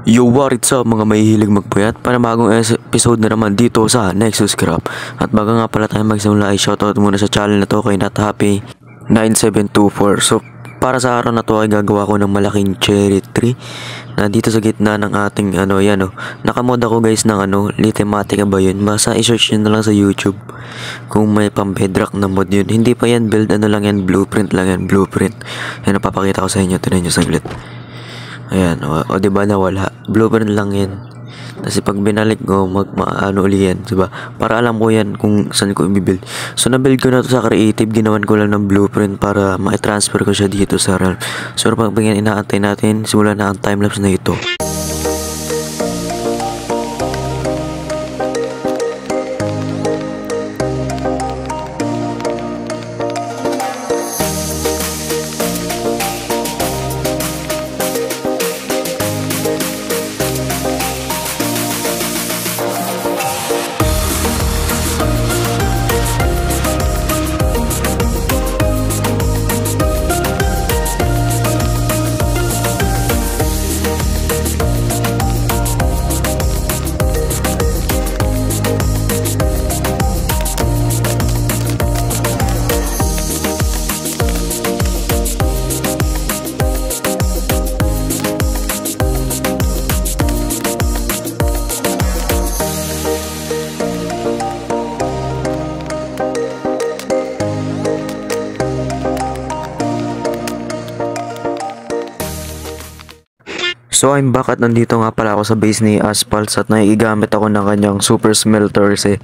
Yo, what's up mga mahihilig magpuyat? Panibagong episode na naman dito sa Nexus Craft. At bago nga pala tayo magsimula ay shoutout muna sa channel na to kay NotHappy 9724. So para sa araw na to ay gagawa ko ng malaking cherry tree na dito sa gitna ng ating nakamod ako guys ng Lithimatica ba yun? Basta i-search nyo na lang sa YouTube kung may pang bedrock na mod yun. Hindi pa yan build, lang yan, blueprint lang yan, blueprint. Yan, napapakita ko sa inyo, tinan nyo saglit. Ayan, o diba nawala? Blueprint lang yan. Kasi pag binalik ko, uli yan, diba? Para alam ko yan kung saan ko i-build. So, na-build ko na to sa creative. Ginawan ko lang ng blueprint para ma-transfer ko siya dito sa realm. So, pag inaantay natin, simulan na ang timelapse na ito. So I'm back at nandito nga pala ako sa base ni Asphalts at naigamit ako ng kanyang super smelter kasi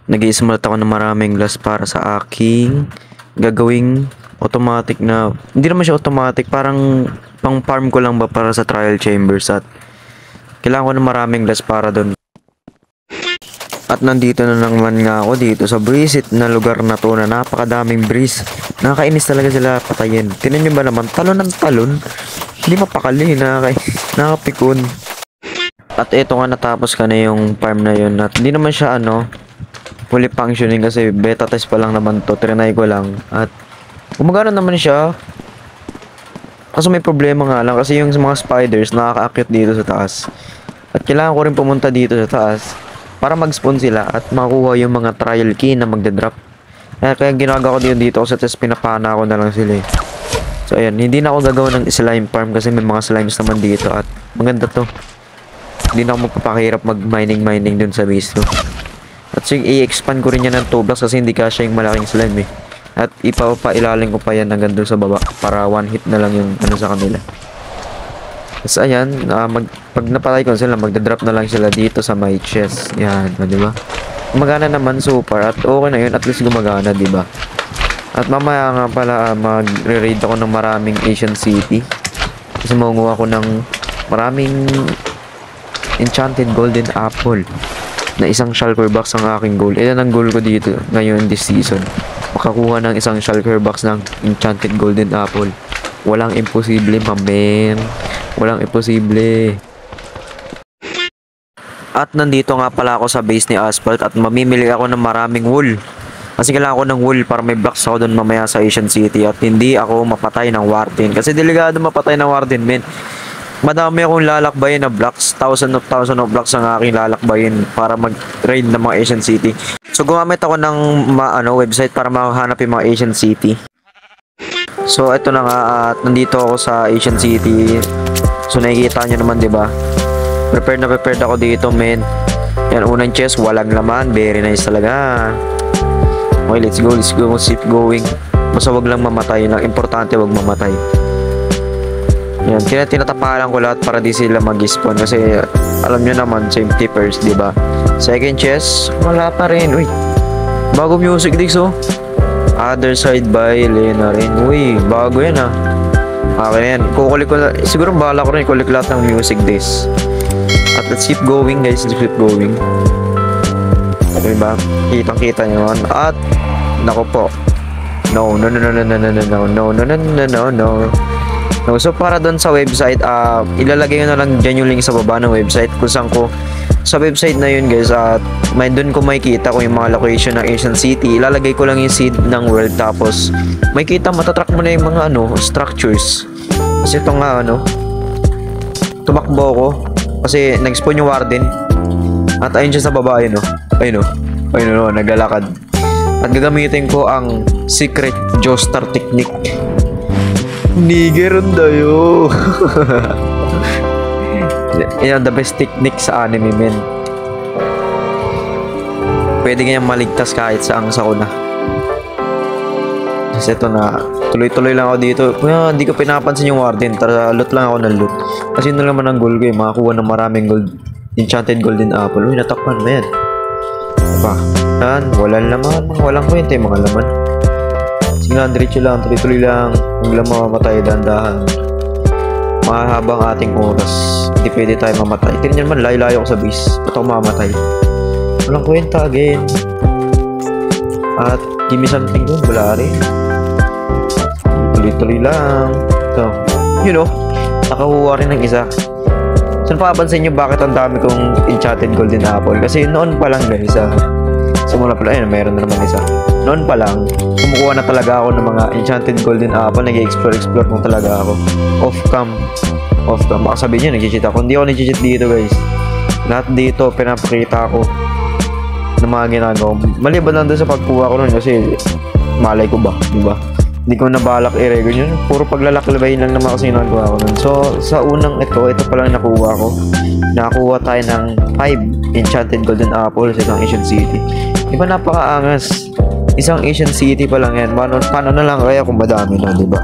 nag-i-smelt ako ng maraming glass para sa aking gagawing automatic na, hindi naman siya automatic, parang pang farm ko lang ba para sa trial chambers at kailangan ko ng maraming glass para doon. At nandito na naman nga ako dito sa breeze na lugar na to na napakadaming breeze. Nakakainis talaga sila patayin. Tinan nyo ba naman, talon ng talon. Hindi mapakali, nakapikon. At ito nga natapos ka na yung farm na yun. At hindi naman siya fully functioning kasi beta test pa lang naman to. Trinay ko lang. At gumagana naman siya. Kaso may problema nga lang kasi yung mga spiders nakaka-acute dito sa taas. At kailangan ko rin pumunta dito sa taas para mag-spawn sila at makuha yung mga trial key na magdadrop. Kaya ginagawa ko dito sa test, pinapana ko na lang sila eh. So ayan, hindi na ako gagawa ng slime farm kasi may mga slimes naman dito at maganda to. Hindi na ako magpapakahirap mag-mining dun sa base ko. At i-expand ko rin yan ng 2 blocks kasi hindi kasya yung malaking slime eh. At ipapailalim ko pa yan hanggang dun sa baba para one hit na lang yung sa kanila. Tapos ayan, pag napatay ko sila, magdadrop na lang sila dito sa my chest. Yan, diba? Gumagana naman super at okay na yun, at least gumagana, diba? At mamaya nga pala magre-raid ako ng maraming Asian City. Kasi mangunguha ako ng maraming enchanted golden apple na isang shulker box ang aking goal. Ito ang goal ko dito ngayon this season. Makakuha ng isang shulker box ng enchanted golden apple. Walang imposible, mamen. Walang imposible. At nandito nga pala ako sa base ni Asphalt at mamimili ako ng maraming wool. Kasi kailangan ko ng wool para may blocks ako doon mamaya sa Asian City at hindi ako mapatay ng warden. Kasi delikado mapatay ng warden, men. Madami akong lalakbayin na blocks. Thousands of blocks ang aking lalakbayin para mag-raid ng mga Asian City. So gumamit ako ng website para makahanap yung mga Asian City. So ito na nga at nandito ako sa Asian City. So nakikita nyo naman, diba? Prepared ako dito, men. Yan, unang chest, walang laman. Very nice talaga. Okay, let's go, keep going. Basta wag lang mamatay lang. Importante wag mamatay. Yan, tinatapalan ko lahat para di sila mag-spawn. Kasi alam nyo naman, safety first, diba? Second chest, wala pa rin. Uy, bago music disc, oh. Other Side by Lena rin. Uy, bago yan, ah. Okay, yan. Kukulik ko na. Siguro bahala ko rin kulik lahat ng music disc. At let's keep going, guys. Let's keep going. Diba? Kitang-kita nyo yun. At nako po. No. So para doon sa website, ilalagay ko na lang dyan yung link sa baba ng website kung saan ko sa website na yun, guys. At may doon ko makikita kung yung mga location ng Asian City. Ilalagay ko lang yung seed ng world, tapos may kita, matatrack mo na yung mga structures. Kasi ito nga tumakbo ko. Kasi nag-spawn yung warden. At ayun siya sa baba, ayun o. Ayun o. Ayun o, naglalakad. At gagamitin ko ang secret Joestar technique. Nigeron dayo. Yan, the best technique sa anime, men. Pwede kanyang maligtas kahit saang sakuna. Kasi ito na, tuloy-tuloy lang ako dito. Kaya hindi ko pinapansin yung warden. Tara, loot lang ako ng loot. Kasi yun na naman ang goal ko eh. Makakuha ng maraming gold. Enchanted golden apple. Uy, natakpan mo yan. Diba? Yan, walang laman. Walang kwenta yung mga laman. Sige lang, diretso lang. Tuloy-tuloy lang. Huwag lang mamamatay, dahan-dahan. Mahabang ating oras. Hindi pwede tayo mamatay. Kaya naman, layo-layo ako sa base. Ba't ako mamatay? Walang kwenta again. At give me something good. Wala rin. Tuloy-tuloy lang. So, you know, nakakuha rin ng isa. So, napapansin nyo bakit ang dami kong enchanted golden apple? Kasi noon pa lang guys, simula pala, ayun, mayroon na naman isa. Noon pa lang, kumukuha na talaga ako ng mga enchanted golden apple. Nag-explore mo talaga ako. Off-cam. Baka sabihin nyo, nag-cheat ako. Hindi ako nag-cheat dito guys. Lahat dito, pinapakita ko ng mga ginagawa. Maliban lang doon sa pagkuha ko nun kasi malay ko ba, diba? Hindi ko nabalak i-regon yun. Puro paglalaklabayin lang naman kasi ginagawa ko nun. So, sa unang ito palang nakuha ko. Nakakuha tayo ng 5 enchanted golden apple sa isang Asian City. Diba napakaangas? Isang Asian City pa lang yan. Paano na lang kaya kung madami na, diba?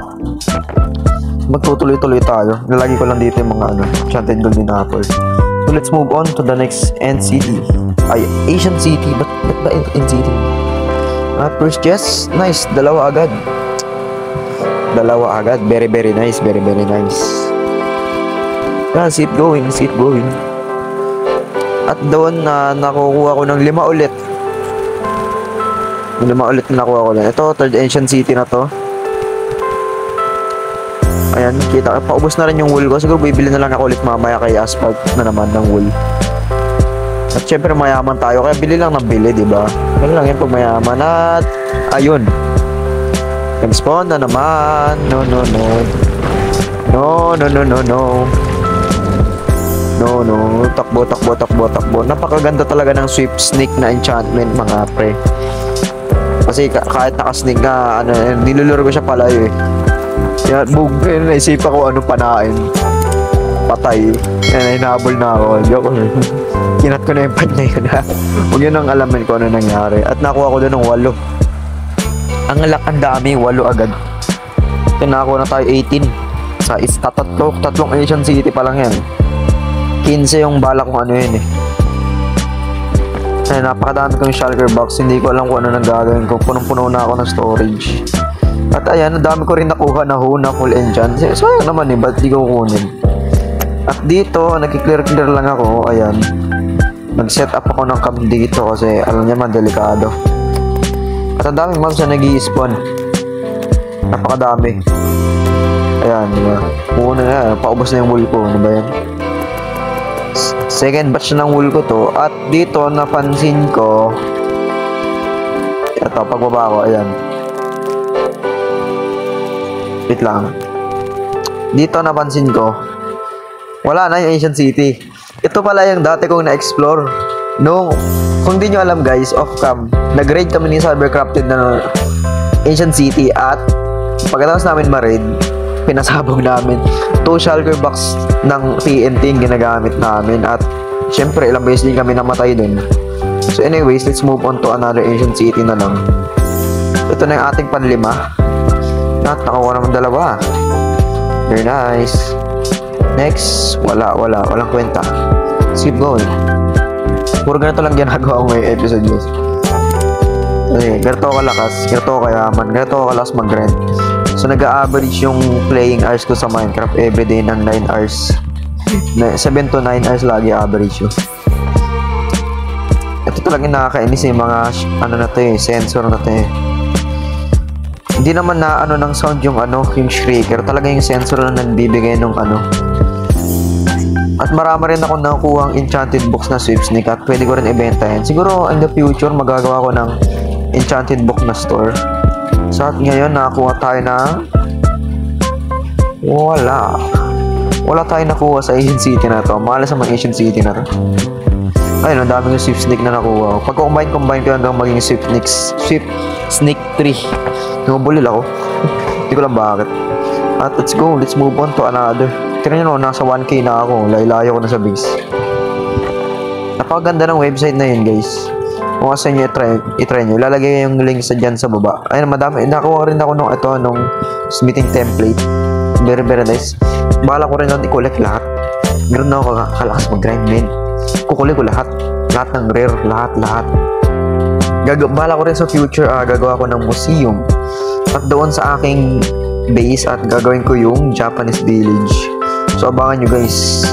Magtutuloy-tuloy tayo. Nalagi ko lang dito yung mga enchanted golden apple. So, let's move on to the next end city. Ay, Asian City. Ba't ba end city? First chest. Nice. Dalawa agad. Very, very nice. Very, very nice. Yan, sit going. At doon nakukuha ko ng 5 ulit. 5 ulit na nakuha ko lang. Ito, third ancient city na to. Ayan, kita. Paubos na rin yung wool ko. Siguro bibili na lang ako ulit mamaya kay Asphalt na naman ng wool. At syempre mayaman tayo. Kaya bili lang ng bili, diba? Ano lang yan pag mayaman. At ayun. Nag-spawn na naman. No. Takbo. Napakaganda talaga ng sweep snake na enchantment, mga pre. Kasi kahit nakasneak na, niluluro ko siya palayo eh. Kaya, naisipan ko panain. Patay. Yan, hinabol na ako. Joke. Kinat ko na yung pad na yun ha. Huwag yun ang alamin ko ano nangyari. At nakuha ko doon ng 8. Ang dami, 8 agad. Ito nakakuha na tayo 18. Sa tatlong Asian City pa lang yan. 15 yung bala kung ano yun eh. Ay, napakadami kong shulker box. Hindi ko alam kung ano nang gagawin ko. Punong-puno na ako ng storage. At ayan, ang dami ko rin nakuha na full enchant. Sayang naman eh, ba't di ko kukunin? At dito, nagki-clear lang ako. Ayan. Nag-set up ako ng camp dito kasi alam niya man, delikado. At ang daming mobs na nag-i-spawn. Napakadami. Ayan, diba? Una na, paubos na yung wool ko. Ano ba yan? Second batch na ng wool ko to. At dito, napansin ko. Ito, pagbaba ko, ayan. Wait lang. Dito, napansin ko. Wala na yung Asian City. Ito pala yung dati kong na-explore. Kung di nyo alam guys, off-cam, nag-raid kami ni Cybercrafted na Asian City at pagkatapos namin ma-raid, pinasabog namin 2 shulker box ng TNT yung ginagamit namin at syempre ilang beses din kami namatay dun. So anyways, let's move on to another Asian City na lang. Ito na yung ating panlima at nakuha naman 2. Very nice. Next, walang kwenta. Keep going. Puro ganito lang ginagawa ko ngayong episode guys. Okay, ganito kalakas, ganito kayaman, ganito kalakas mag-grind. So nag-a-average yung playing hours ko sa Minecraft everyday ng 9 hours. 7 to 9 hours lagi average yun. Ito talaga nakakainis yung mga na to eh, sensor na to eh. Hindi naman na ng sound yung yung shrieker. Talaga yung sensor na nagbibigay ng At marami rin ako nakukuha ang enchanted box na sweep snake at pwede ko rin ibenta yan. Siguro in the future magagawa ko ng enchanted box na store. So at ngayon nakakuha tayo ng wala wala tayong nakuha sa Asian City na to. Malas sa mga Asian City na to. Ayun, ang dami yung Swift Snake na nakuha ko. Pag combine ko hanggang maging Swift Snake 3. Numabulil ako. Hindi ko lang bakit. At let's go, let's move on to another. Tignan nyo, nasa 1K na ako. Layo ko na sa base. Napakaganda ng website na yun, guys. Kung kasi nyo i-try nyo, ilalagay yung link sa dyan sa baba. Ayun, madami. Nakuha rin ako nung smithing template. Very, very nice. Bahala ko rin i-collect lahat. Meron na ako kalakas mag-grind, man. Kukulik ko lahat. Lahat ng rare, lahat. Bahala ko rin sa future, gagawa ko ng museum. At doon sa aking base at gagawin ko yung Japanese village. So, abangan nyo, guys.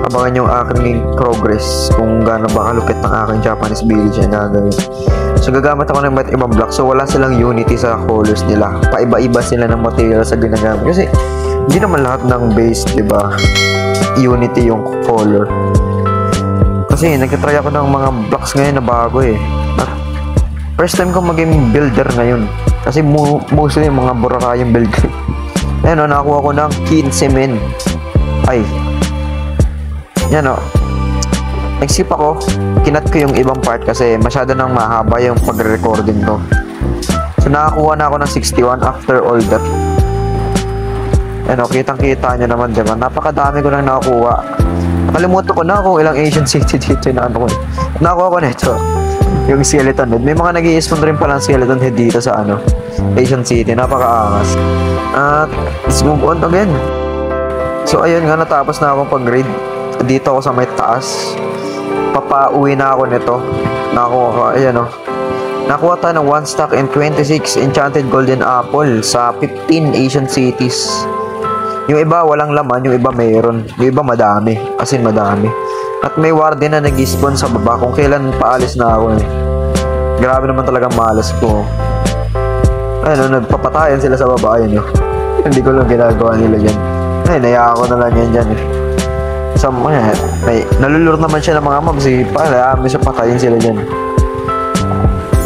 Abangan yung aking progress kung gaano ba kalupit ng aking Japanese village na gagawin. So gagamit ako ng iba't ibang block. So wala silang unity sa colors nila. Paiba-iba sila ng material sa ginagamit. Kasi hindi naman lahat ng base, diba, unity yung color. Kasi nagtatry ako ng mga blocks ngayon na bago eh. At first time ko maging builder ngayon. Kasi mostly yung mga buraka yung build ko. Ayun o, nakakuha ko ng 15 men. Ay, yan o. Nagsip ako, kinat ko yung ibang part kasi masyado nang mahaba yung pagre-recording ko. So nakakuha na ako ng 61 after all that. Ano, kitang-kita nyo naman, diba? Napakadami ko nang nakakuha. Nakalimutan ko na kung ilang Asian City dito na ano ko. Nakakuha ko na ito, yung skeleton head. May mga nag-i-spawn rin palang skeleton head dito sa ano, Asian City. Napaka-angas. At let's move on again. So ayun nga, natapos na akong pag-grade. Dito ako sa may taas. Papauwi na ako nito. Nakuha, ayan o. Nakuha tayo ng 1 stack and 26 enchanted golden apple sa 15 Asian cities. Yung iba walang laman, yung iba mayroon. Yung iba madami, as in madami. At may warden na nag-spawn sa baba kung kailan paalis na ako eh. Grabe naman talagang malas ko. Ayun o, nagpapatayan sila sa baba, ayun o. Hindi ko lang ginagawa nila dyan. Ay, naya ako na lang yan dyan eh. So, may nalulur naman siya ng mga mobs eh. Para may siya patayin sila dyan.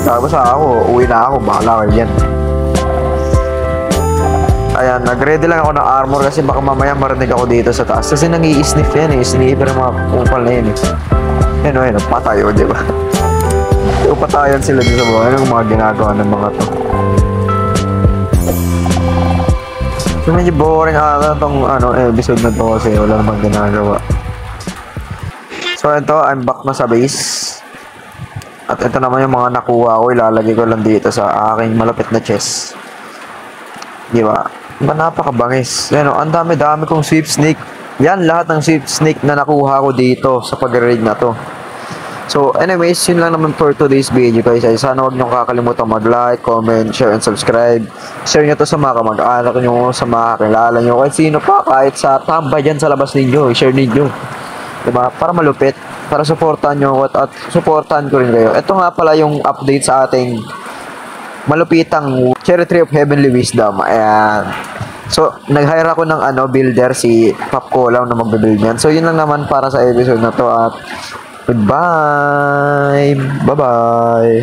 Tapos ako, uwi na ako. Bahala kayo dyan. Ayan, nag-ready lang ako ng armor kasi baka mamaya marinig ako dito sa taas. Kasi nang-i-sniff yan eh. Sniper ng mga kupal na yun eh. Ayun, patay o, diba? So, patayan sila dito sa buhay. Ano yung mga ginagawa ng mga to? So medyo boring ata itong episode na to kasi wala namang ginagawa. So ito, I'm back na sa base. At ito naman yung mga nakuha ko. Ilalagay ko lang dito sa aking malapit na chest. Diba? Napakabangis. Yan o, ang dami-dami kong Swift Snake. Yan, lahat ng Swift Snake na nakuha ko dito sa pag-raid na to. So anyways, yun lang naman for today's video guys. Sana huwag nyo kakalimutan mag-like, comment, share, and subscribe. Share nyo to sa mga kamag-anak nyo, sa mga kakilala nyo, kahit sino pa, kahit sa tambay dyan sa labas ninyo, share ninyo. Diba? Para malupit, para supportan nyo at supportan ko rin kayo. Ito nga pala yung update sa ating malupitang Cherry Tree of Heavenly Wisdom. Ayan. So, nag-hire ako ng builder, si Popcolam na magbe-build yan. So, yun lang naman para sa episode na to at goodbye! Bye-bye!